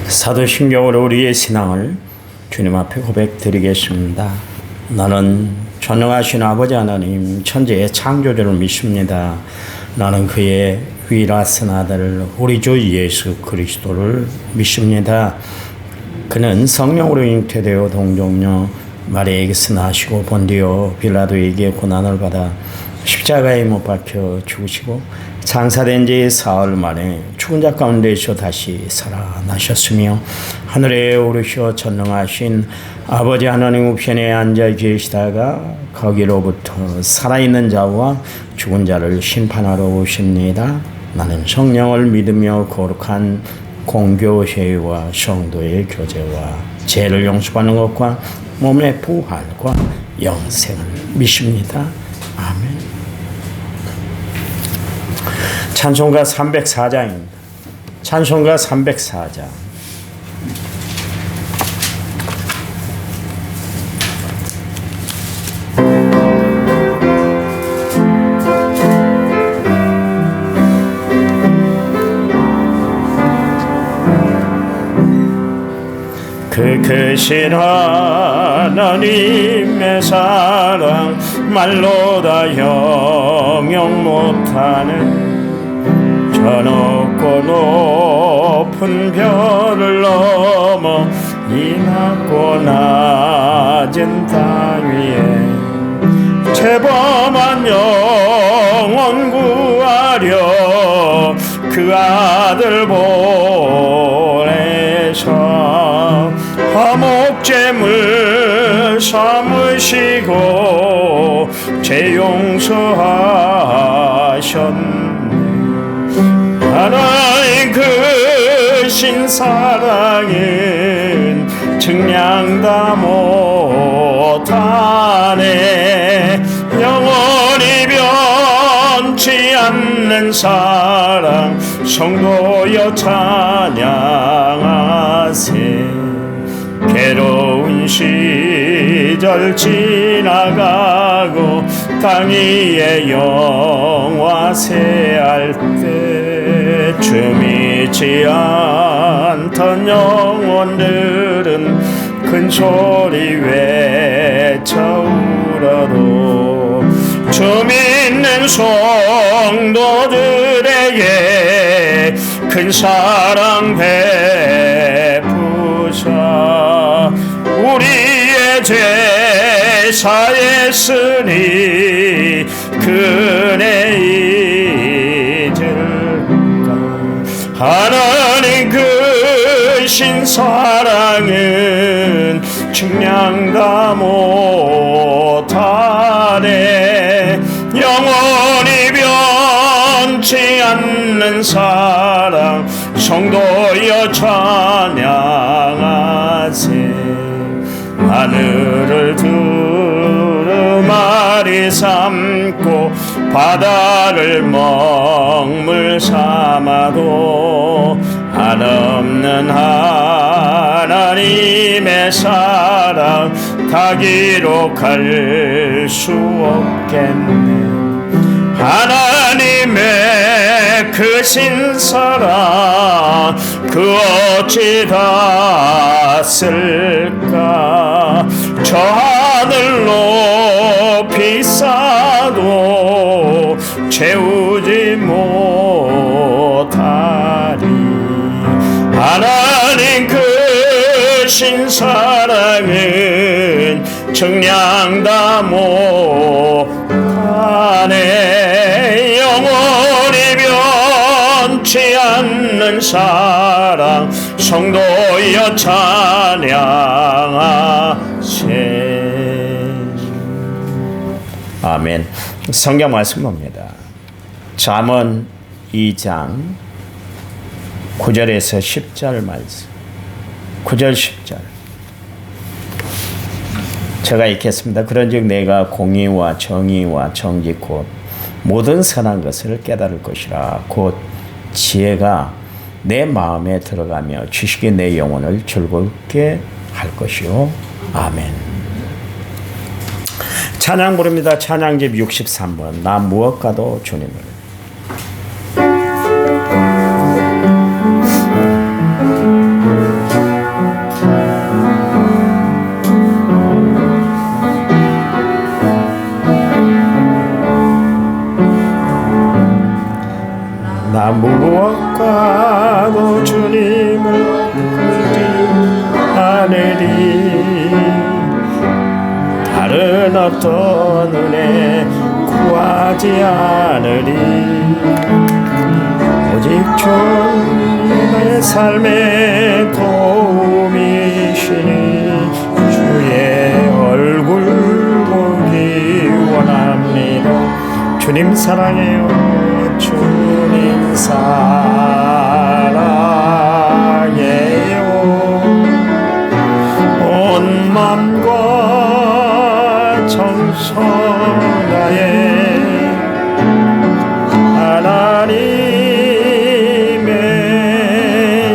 사도신경으로 우리의 신앙을 주님 앞에 고백드리겠습니다. 나는 전능하신 아버지 하나님 천지의 창조주를 믿습니다. 나는 그의 위라신 아들 우리 주 예수 그리스도를 믿습니다. 그는 성령으로 잉태되어 동정녀 마리아에게서 나시고 본디오 빌라도에게 고난을 받아 십자가에 못 박혀 죽으시고 장사된 지 사흘 만에 죽은 자 가운데서 다시 살아나셨으며 하늘에 오르셔 전능하신 아버지 하나님 우편에 앉아 계시다가 거기로부터 살아있는 자와 죽은 자를 심판하러 오십니다. 나는 성령을 믿으며 거룩한 공교회와 성도의 교제와 죄를 용서받는 것과 몸의 부활과 영생을 믿습니다. 아멘. 찬송가 304장입니다. 찬송가 304장. 그 크신 하나님의 사랑 말로 다 형용 못하는 저 높고 높은 별을 넘어 이 낮고 낮은 땅 위에 죄범한 영혼 구하려 그 아들 보내서 화목제물 삼으시고 죄 용서하셨네. 하나님 크신 사랑은 측량 다 못하네. 영원히 변치 않는 사랑 성도여 찬양하세. 괴로운 시절 지나가고 땅 위에 영화세할 때 주미지 않던 영혼들은 큰 소리 외쳐 울어도 주 믿는 성도들에게 큰 사랑 베푸사 우리의 죄 사했으니 그네 잊을까. 하나님 크신 사랑은 측량 다 못하네. 영원히 변치 않는 사랑 성도여 찬양하세. 하늘을 두루마리 삼고 바다를 먹물 삼아도 한없는 하나님의 사랑 다 기록할 수 없겠네. 하나님의 크신 사랑 그 어찌 다 쓸까. 저 하늘 높이 쌓아도 채우지 못하리. 하나님 크신 사랑은 측량 다 못하네. 영원히 변치 않는 사랑 성도여 찬양하세. 아멘. 성경 말씀 봅니다. 잠언 2장 9절에서 10절 말씀. 9절 10절 제가 읽겠습니다. 그런즉 내가 공의와 정의와 정직 곧 모든 선한 것을 깨달을 것이라. 곧 지혜가 내 마음에 들어가며 지식이 내 영혼을 즐겁게 할 것이요. 아멘. 찬양 부릅니다. 찬양집 63번 나 무엇과도 주님을. 나도 주님을 구지 않으리. 다른 어떤 은혜 구하지 않으리. 오직 주의 삶의 도움이시니 주의 얼굴 보기 원합니다. 주님 사랑해요. 주님 사랑해요. 온 맘과 정성 다해 하나님의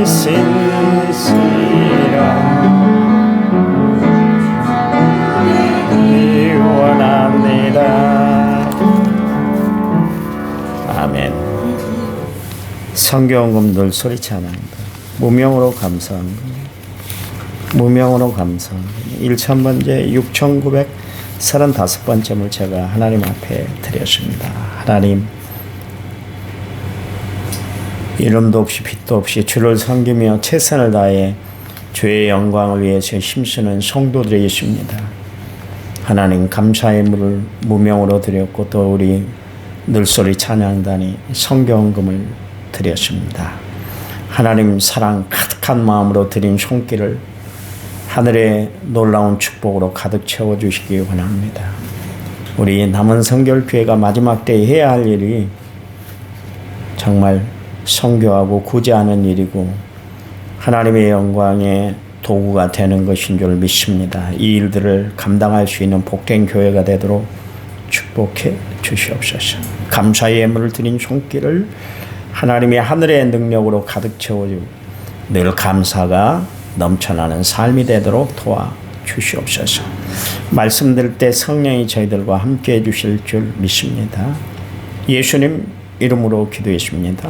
신실함이 원합니다. 아멘. 성경음들 소리치 않는다. 무명으로 감사한 것. 무명으로 감사한 것. 1000번째 6935번째를 제가 하나님 앞에 드렸습니다. 하나님, 이름도 없이 빛도 없이 주를 섬기며 최선을 다해 주의 영광을 위해서 힘쓰는 성도들이 있습니다. 하나님, 감사의 물을 무명으로 드렸고 또 우리 늘소리 찬양단이 성경금을 드렸습니다. 하나님 사랑 가득한 마음으로 드린 손길을 하늘의 놀라운 축복으로 가득 채워주시기 원합니다. 우리 남은 성결교회가 마지막 때에 해야 할 일이 정말 선교하고 구제하는 일이고 하나님의 영광의 도구가 되는 것인 줄 믿습니다. 이 일들을 감당할 수 있는 복된 교회가 되도록 축복해 주시옵소서. 감사의 예물을 드린 손길을 하나님의 하늘의 능력으로 가득 채워주고 늘 감사가 넘쳐나는 삶이 되도록 도와주시옵소서. 말씀 들을 때 성령이 저희들과 함께 해주실 줄 믿습니다. 예수님 이름으로 기도했습니다.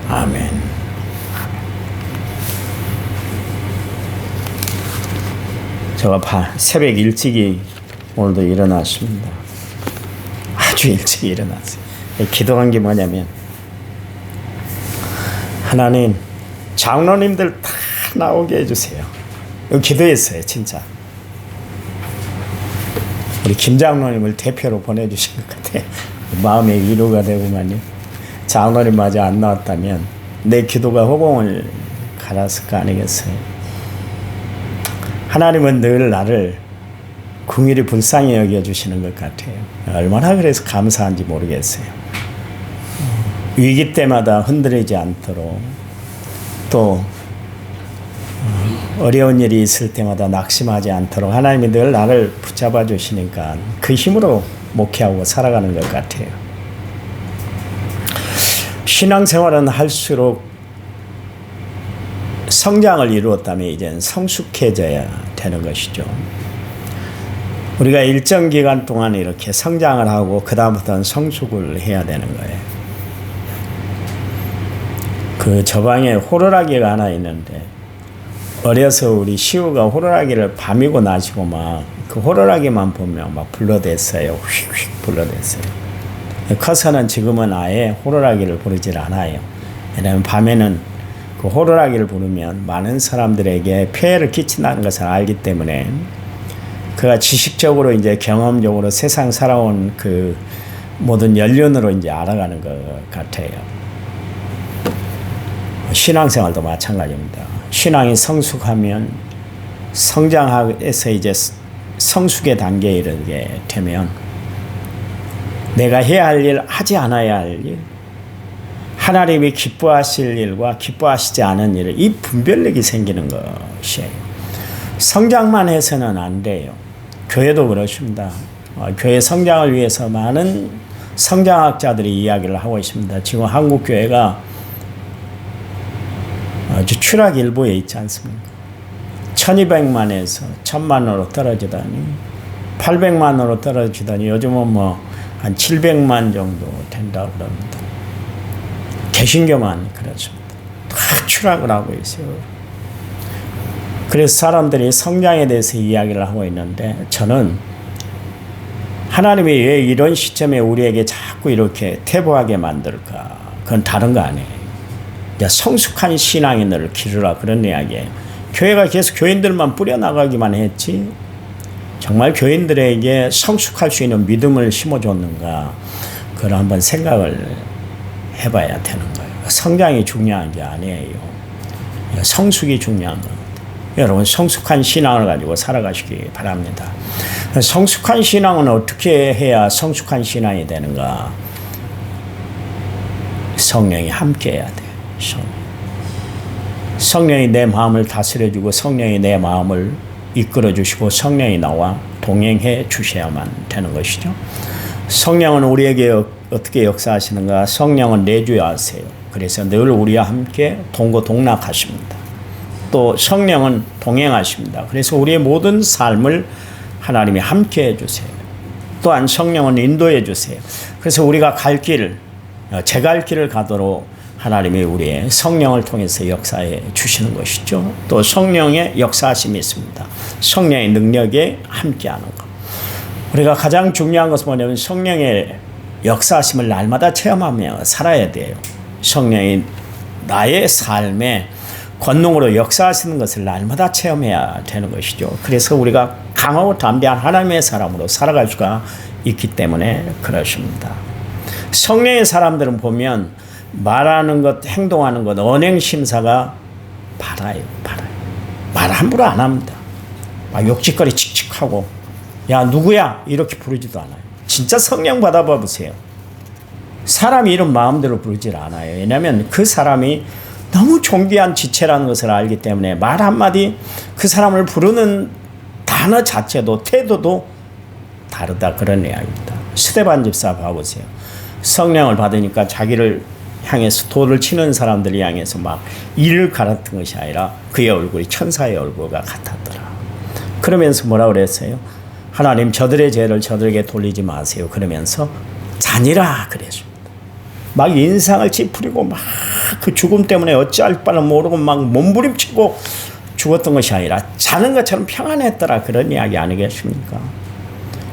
아멘. 제가 새벽 일찍이 오늘도 일어났습니다. 아주 일찍 일어났어요. 기도한 게 뭐냐면, 하나님 장로님들 다 나오게 해주세요. 기도했어요. 진짜 우리 김 장로님을 대표로 보내주신 것 같아요. 마음의 위로가 되고만요. 장로님마저 안 나왔다면 내 기도가 허공을 갈았을 거 아니겠어요. 하나님은 늘 나를 긍휼히 불쌍히 여겨주시는 것 같아요. 얼마나 그래서 감사한지 모르겠어요. 위기 때마다 흔들리지 않도록, 또 어려운 일이 있을 때마다 낙심하지 않도록 하나님이 늘 나를 붙잡아 주시니까 그 힘으로 목회하고 살아가는 것 같아요. 신앙생활은 할수록 성장을 이루었다면 이제는 성숙해져야 되는 것이죠. 우리가 일정 기간 동안 이렇게 성장을 하고 그 다음부터는 성숙을 해야 되는 거예요. 그 저방에 호루라기가 하나 있는데, 어려서 우리 시우가 호루라기를 밤이고 낮이고 막 그 호루라기만 보면 막 불러댔어요. 휙휙 불러댔어요. 커서는 지금은 아예 호루라기를 부르질 않아요. 왜냐하면 밤에는 그 호루라기를 부르면 많은 사람들에게 폐해를 끼친다는 것을 알기 때문에, 그가 지식적으로 이제 경험적으로 세상 살아온 그 모든 연륜으로 이제 알아가는 것 같아요. 신앙생활도 마찬가지입니다. 신앙이 성숙하면, 성장해서 이제 성숙의 단계에 이르게 되면 내가 해야 할 일, 하지 않아야 할 일, 하나님이 기뻐하실 일과 기뻐하시지 않은 일, 이 분별력이 생기는 것이에요. 성장만 해서는 안 돼요. 교회도 그렇습니다. 교회 성장을 위해서 많은 성장학자들이 이야기를 하고 있습니다. 지금 한국 교회가 아주 추락일보에 있지 않습니까? 1200만에서 1000만으로 떨어지다니, 800만으로 떨어지다니, 요즘은 뭐 한 700만 정도 된다고 그럽니다. 개신교만 그렇습니다. 다 추락을 하고 있어요. 그래서 사람들이 성장에 대해서 이야기를 하고 있는데, 저는 하나님이 왜 이런 시점에 우리에게 자꾸 이렇게 퇴보하게 만들까? 그건 다른 거 아니에요. 이제 성숙한 신앙이 너를 기르라 그런 이야기예요. 교회가 계속 교인들만 뿌려나가기만 했지 정말 교인들에게 성숙할 수 있는 믿음을 심어줬는가 그걸 한번 생각을 해봐야 되는 거예요. 성장이 중요한 게 아니에요. 성숙이 중요한 겁니다. 여러분 성숙한 신앙을 가지고 살아가시기 바랍니다. 성숙한 신앙은 어떻게 해야 성숙한 신앙이 되는가? 성령이 함께 해야 돼요. 성령이 내 마음을 다스려주고 성령이 내 마음을 이끌어주시고 성령이 나와 동행해 주셔야만 되는 것이죠. 성령은 우리에게 어떻게 역사하시는가? 성령은 내주하세요. 그래서 늘 우리와 함께 동고동락하십니다. 또 성령은 동행하십니다. 그래서 우리의 모든 삶을 하나님이 함께 해주세요. 또한 성령은 인도해 주세요. 그래서 우리가 갈 길, 제 갈 길을 가도록 하나님이 우리의 성령을 통해서 역사해 주시는 것이죠. 또 성령의 역사하심이 있습니다. 성령의 능력에 함께하는 것. 우리가 가장 중요한 것은 뭐냐면 성령의 역사하심을 날마다 체험하며 살아야 돼요. 성령이 나의 삶에 권능으로 역사하시는 것을 날마다 체험해야 되는 것이죠. 그래서 우리가 강하고 담대한 하나님의 사람으로 살아갈 수가 있기 때문에 그렇습니다. 성령의 사람들은 보면 말하는 것, 행동하는 것, 언행 심사가 바라요. 말 함부로 안 합니다. 막 욕짓거리 칙칙하고 야 누구야 이렇게 부르지도 않아요. 진짜 성령 받아봐 보세요. 사람 이름 마음대로 부르질 않아요. 왜냐하면 그 사람이 너무 존귀한 지체라는 것을 알기 때문에 말 한마디 그 사람을 부르는 단어 자체도 태도도 다르다 그런 이야기입니다. 스데반 집사 봐보세요. 성령을 받으니까 자기를 향해서 돌을 치는 사람들을 향해서 막 이를 갈았던 것이 아니라 그의 얼굴이 천사의 얼굴과 같았더라. 그러면서 뭐라 그랬어요? 하나님 저들의 죄를 저들에게 돌리지 마세요. 그러면서 자니라 그랬습니다. 막 인상을 찌푸리고 막 그 죽음 때문에 어찌할 바를 모르고 막 몸부림치고 죽었던 것이 아니라 자는 것처럼 평안했더라 그런 이야기 아니겠습니까?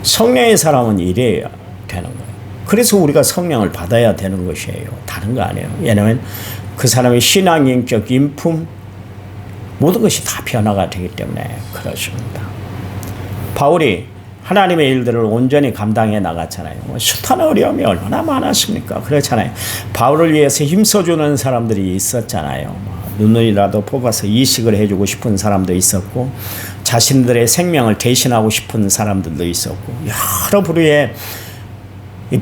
성령의 사람은 이래야 되는 거예요. 그래서 우리가 성령을 받아야 되는 것이에요. 다른 거 아니에요. 왜냐하면 그 사람의 신앙인격, 인품 모든 것이 다 변화가 되기 때문에 그렇습니다. 바울이 하나님의 일들을 온전히 감당해 나갔잖아요. 숱한 어려움이 얼마나 많았습니까? 그렇잖아요. 바울을 위해서 힘써주는 사람들이 있었잖아요. 눈이라도 뽑아서 이식을 해주고 싶은 사람도 있었고 자신들의 생명을 대신하고 싶은 사람들도 있었고 여러 부류의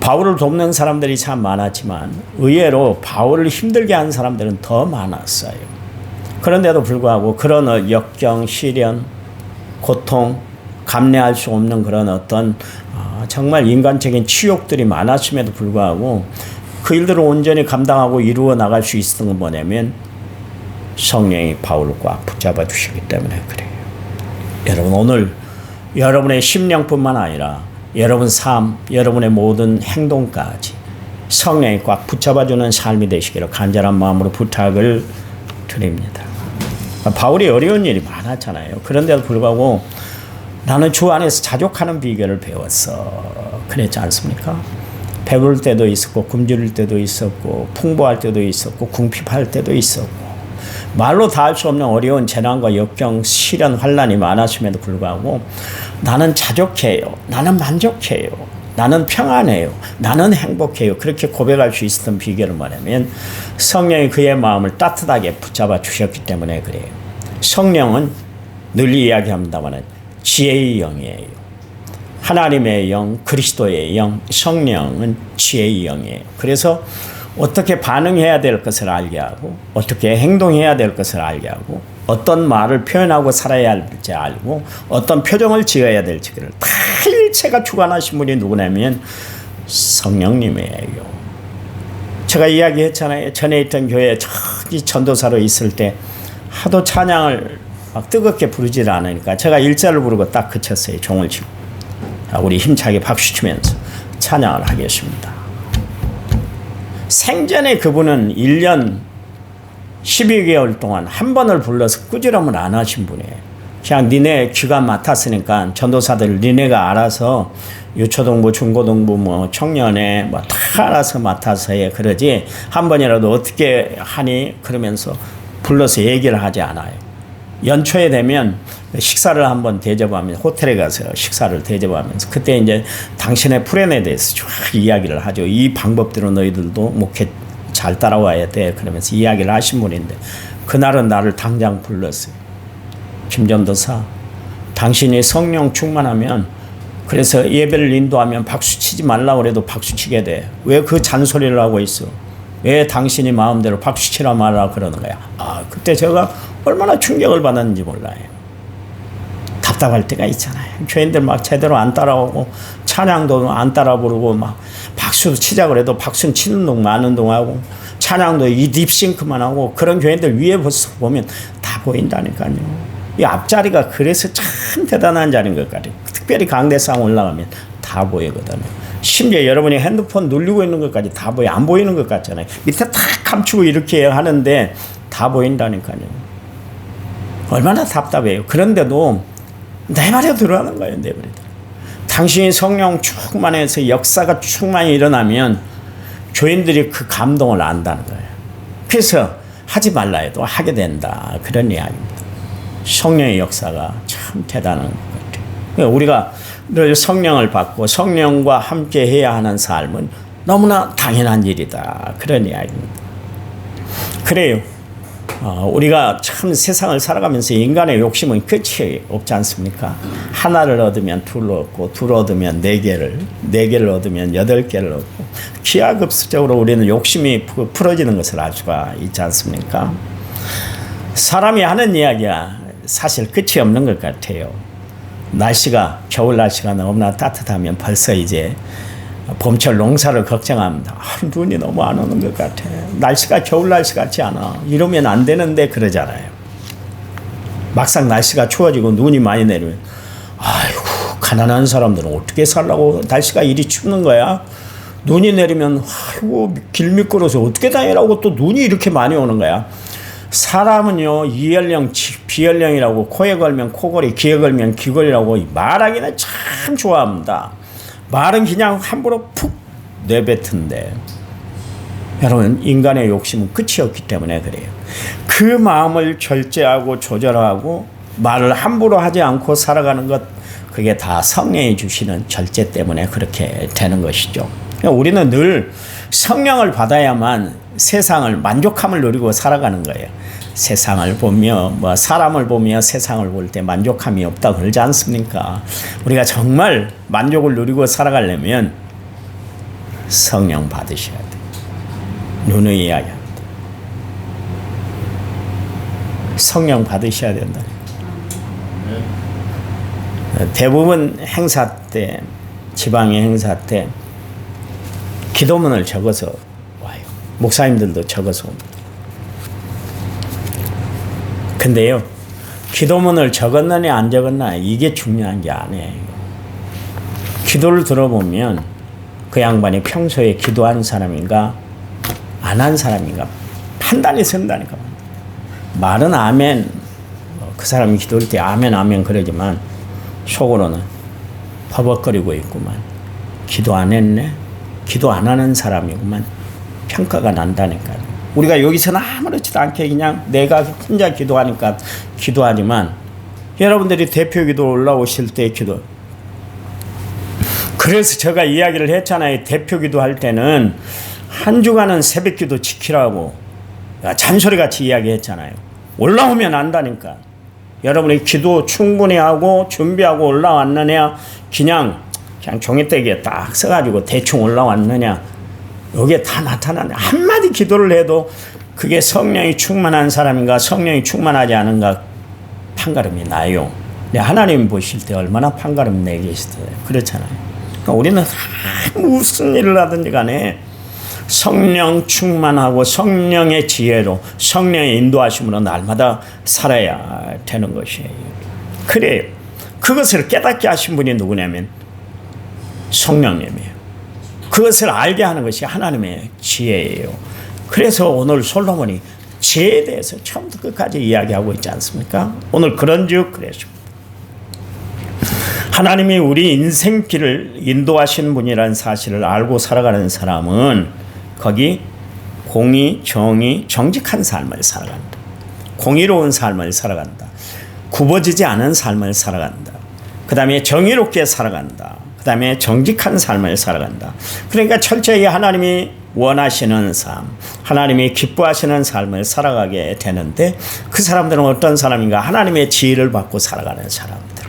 바울을 돕는 사람들이 참 많았지만 의외로 바울을 힘들게 한 사람들은 더 많았어요. 그런데도 불구하고 그런 역경, 시련, 고통 감내할 수 없는 그런 어떤 정말 인간적인 치욕들이 많았음에도 불구하고 그 일들을 온전히 감당하고 이루어 나갈 수 있었던 건 뭐냐면 성령이 바울을 꽉 붙잡아 주시기 때문에 그래요. 여러분 오늘 여러분의 심령뿐만 아니라 여러분 삶, 여러분의 모든 행동까지 성령이 꽉 붙잡아주는 삶이 되시기를 간절한 마음으로 부탁을 드립니다. 바울이 어려운 일이 많았잖아요. 그런데도 불구하고 나는 주 안에서 자족하는 비결을 배웠어. 그랬지 않습니까? 배부를 때도 있었고 굶주릴 때도 있었고 풍부할 때도 있었고 궁핍할 때도 있었고 말로 다 할 수 없는 어려운 재난과 역경, 시련, 환난이 많았음에도 불구하고 나는 자족해요. 나는 만족해요. 나는 평안해요. 나는 행복해요. 그렇게 고백할 수 있었던 비결은 뭐냐면 성령이 그의 마음을 따뜻하게 붙잡아 주셨기 때문에 그래요. 성령은 늘 이야기합니다만 지혜의 영이에요. 하나님의 영, 그리스도의 영, 성령은 지혜의 영이에요. 그래서 어떻게 반응해야 될 것을 알게 하고 어떻게 행동해야 될 것을 알게 하고 어떤 말을 표현하고 살아야 할지 알고 어떤 표정을 지어야 될지를 다 일체가 주관하신 분이 누구냐면 성령님이에요. 제가 이야기했잖아요. 전에 있던 교회 전도사로 있을 때 하도 찬양을 막 뜨겁게 부르질 않으니까 제가 일자를 부르고 딱 그쳤어요. 종을 치고. 우리 힘차게 박수 치면서 찬양을 하겠습니다. 생전에 그분은 1년 12개월 동안 한 번을 불러서 꾸지람을 안 하신 분이에요. 그냥 니네 귀가 맡았으니까 전도사들 니네가 알아서 유초동부, 중고동부, 뭐 청년회 뭐 다 알아서 맡아서 해 그러지 한 번이라도 어떻게 하니 그러면서 불러서 얘기를 하지 않아요. 연초에 되면 식사를 한번 대접하면서 호텔에 가서 식사를 대접하면서 그때 이제 당신의 플랜에 대해서 쭉 이야기를 하죠. 이 방법대로 너희들도 목회 잘 따라와야 돼 그러면서 이야기를 하신 분인데 그날은 나를 당장 불렀어요. 김전도사, 당신이 성령 충만하면 그래서 예배를 인도하면 박수 치지 말라고 그래도 박수 치게 돼. 왜 그 잔소리를 하고 있어? 왜 당신이 마음대로 박수 치라 말라 그러는 거야? 아, 그때 제가 얼마나 충격을 받았는지 몰라요. 답답할 때가 있잖아요. 교인들 막 제대로 안 따라오고 찬양도 안 따라 부르고 막 박수 치자 그래도 박수는 치는 동 마는 동하고 찬양도 이 립싱크만 하고 그런 교인들 위에 보면 다 보인다니까요. 이 앞자리가 그래서 참 대단한 자리인 것 같아요. 특별히 강대상 올라가면 다 보이거든요. 심지어 여러분이 핸드폰 누르고 있는 것까지 다 보여. 안 보이는 것 같잖아요. 밑에 탁 감추고 이렇게 하는데 다 보인다니까요. 얼마나 답답해요. 그런데도 내 말에 들어가는 거예요. 내 말에. 당신이 성령 충만해서 역사가 충만히 일어나면 교인들이 그 감동을 안다는 거예요. 그래서 하지 말라 해도 하게 된다. 그런 이야기입니다. 성령의 역사가 참 대단한 것 같아요. 우리가 늘 성령을 받고 성령과 함께 해야 하는 삶은 너무나 당연한 일이다. 그런 이야기입니다. 그래요. 우리가 참 세상을 살아가면서 인간의 욕심은 끝이 없지 않습니까? 하나를 얻으면 둘을 얻고 둘 얻으면 네 개를 얻으면 8개를 얻고 기하급수적으로 우리는 욕심이 풀어지는 것을 알 수가 있지 않습니까? 사람이 하는 이야기가 사실 끝이 없는 것 같아요. 날씨가 겨울 날씨가 너무나 따뜻하면 벌써 이제 봄철 농사를 걱정합니다. 눈이 너무 안 오는 것 같아. 날씨가 겨울 날씨 같지 않아. 이러면 안 되는데 그러잖아요. 막상 날씨가 추워지고 눈이 많이 내리면 아이고 가난한 사람들은 어떻게 살라고 날씨가 이리 춥는 거야. 눈이 내리면 아이고 길 미끄러워서 어떻게 다니라고 또 눈이 이렇게 많이 오는 거야. 사람은요 이연령 비연령이라고 코에 걸면 코걸이 귀에 걸면 귀걸이라고 말하기는 참 좋아합니다. 말은 그냥 함부로 푹 내뱉은데 여러분 인간의 욕심은 끝이 없기 때문에 그래요. 그 마음을 절제하고 조절하고 말을 함부로 하지 않고 살아가는 것 그게 다 성령이 주시는 절제 때문에 그렇게 되는 것이죠. 우리는 늘 성령을 받아야만 세상을 만족함을 누리고 살아가는 거예요. 세상을 보며 뭐 사람을 보며 세상을 볼 때 만족함이 없다 그러지 않습니까? 우리가 정말 만족을 누리고 살아가려면 성령 받으셔야 돼요. 누누이 이야기합니다. 성령 받으셔야 된다. 대부분 행사 때 지방의 행사 때 기도문을 적어서 와요. 목사님들도 적어서 옵니다. 근데요, 기도문을 적었느냐 안 적었나 이게 중요한 게 아니에요. 기도를 들어보면 그 양반이 평소에 기도한 사람인가 안 한 사람인가 판단이 선다니까. 말은 아멘, 그 사람이 기도할 때 아멘 아멘 그러지만 속으로는 버벅거리고 있구만. 기도 안 했네? 기도 안 하는 사람이구만. 평가가 난다니까요. 우리가 여기서는 아무렇지도 않게 그냥 내가 혼자 기도하니까 기도하지만 여러분들이 대표 기도 올라오실 때 기도. 그래서 제가 이야기를 했잖아요. 대표 기도할 때는 한 주간은 새벽 기도 지키라고 잔소리같이 이야기했잖아요. 올라오면 안다니까. 여러분이 기도 충분히 하고 준비하고 올라왔느냐 그냥 종이대기에 딱 써가지고 대충 올라왔느냐 여기에 다 나타나네. 한마디 기도를 해도 그게 성령이 충만한 사람인가 성령이 충만하지 않은가 판가름이 나요. 근데 하나님 보실 때 얼마나 판가름 내 계시대요. 그렇잖아요. 그러니까 우리는 무슨 일을 하든지 간에 성령 충만하고 성령의 지혜로 성령의 인도하심으로 날마다 살아야 되는 것이에요. 그래요. 그것을 깨닫게 하신 분이 누구냐면 성령님이에요. 그것을 알게 하는 것이 하나님의 지혜예요. 그래서 오늘 솔로몬이 지혜에 대해서 처음부터 끝까지 이야기하고 있지 않습니까? 오늘 그런즉 그랬습니다. 하나님이 우리 인생길을 인도하신 분이라는 사실을 알고 살아가는 사람은 거기 공의, 정의, 정직한 삶을 살아간다. 공의로운 삶을 살아간다. 굽어지지 않은 삶을 살아간다. 그 다음에 정의롭게 살아간다. 그 다음에 정직한 삶을 살아간다. 그러니까 철저히 하나님이 원하시는 삶, 하나님이 기뻐하시는 삶을 살아가게 되는데 그 사람들은 어떤 사람인가? 하나님의 지혜를 받고 살아가는 사람들.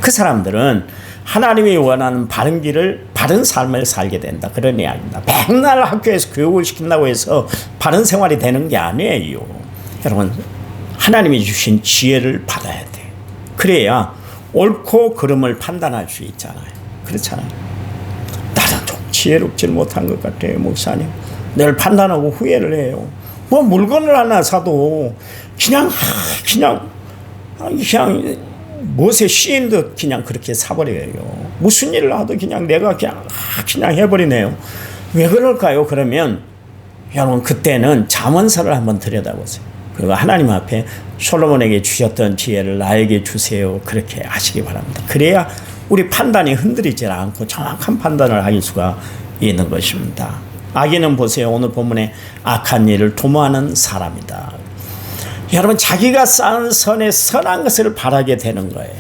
그 사람들은 하나님이 원하는 바른 길을, 바른 삶을 살게 된다. 그런 이야기입니다. 맨날 학교에서 교육을 시킨다고 해서 바른 생활이 되는 게 아니에요. 여러분, 하나님이 주신 지혜를 받아야 돼. 그래야 옳고 그름을 판단할 수 있잖아요. 그렇잖아요. 나는 좀 지혜롭지 못한 것 같아요, 목사님. 늘 판단하고 후회를 해요. 뭐 물건을 하나 사도 그냥 못에 씌인 듯 그냥 그렇게 사버려요. 무슨 일을 하도 그냥 내가 그냥 해버리네요. 왜 그럴까요? 그러면 여러분 그때는 잠언서를 한번 들여다보세요. 그리고 하나님 앞에 솔로몬에게 주셨던 지혜를 나에게 주세요. 그렇게 하시기 바랍니다. 그래야 우리 판단이 흔들리지 않고 정확한 판단을 할 수가 있는 것입니다. 악인은 보세요. 오늘 본문에 악한 일을 도모하는 사람이다. 여러분 자기가 쌓은 선에 선한 것을 바라게 되는 거예요.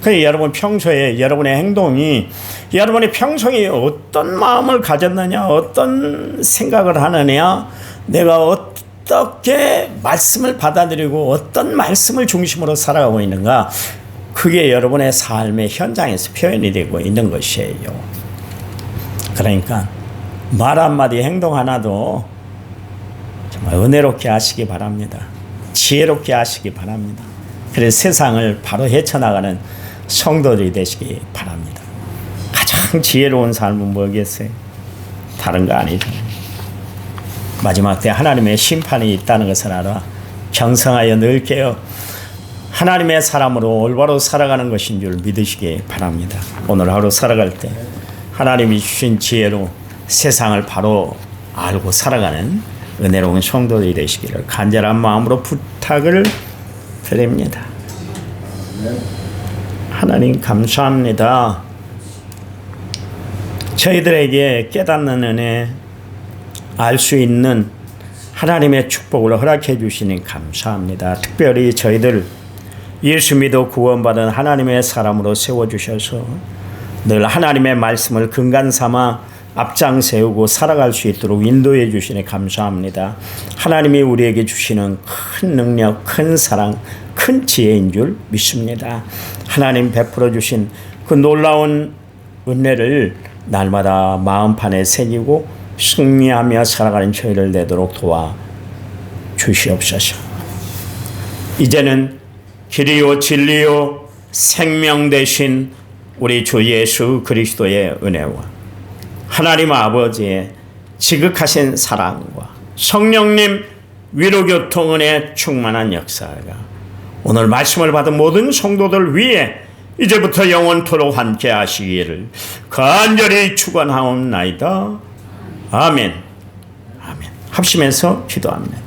그래서 여러분 평소에 여러분의 행동이 여러분의 평소에 어떤 마음을 가졌느냐, 어떤 생각을 하느냐, 내가 어떻게 말씀을 받아들이고 어떤 말씀을 중심으로 살아가고 있는가, 그게 여러분의 삶의 현장에서 표현이 되고 있는 것이에요. 그러니까 말 한마디 행동 하나도 정말 은혜롭게 하시기 바랍니다. 지혜롭게 하시기 바랍니다. 그래서 세상을 바로 헤쳐나가는 성도들이 되시기 바랍니다. 가장 지혜로운 삶은 뭐겠어요? 다른 거 아니죠. 마지막 때 하나님의 심판이 있다는 것을 알아 경성하여 늘 깨어 하나님의 사람으로 올바로 살아가는 것인 줄 믿으시기 바랍니다. 오늘 하루 살아갈 때 하나님이 주신 지혜로 세상을 바로 알고 살아가는 은혜로운 성도들이 되시기를 간절한 마음으로 부탁을 드립니다. 하나님 감사합니다. 저희들에게 깨닫는 은혜, 알 수 있는 하나님의 축복을 허락해 주시니 감사합니다. 특별히 저희들 예수 믿어 구원받은 하나님의 사람으로 세워주셔서 늘 하나님의 말씀을 근간 삼아 앞장 세우고 살아갈 수 있도록 인도해 주시니 감사합니다. 하나님이 우리에게 주시는 큰 능력, 큰 사랑, 큰 지혜인 줄 믿습니다. 하나님 베풀어 주신 그 놀라운 은혜를 날마다 마음판에 새기고 승리하며 살아가는 저희를 되도록 도와 주시옵소서. 이제는 길이요 진리요 생명 되신 우리 주 예수 그리스도의 은혜와 하나님 아버지의 지극하신 사랑과 성령님 위로교통 은혜 충만한 역사가 오늘 말씀을 받은 모든 성도들 위에 이제부터 영원토록 함께 하시기를 간절히 축원하옵나이다. 아멘. 아멘. 합심해서 기도합니다.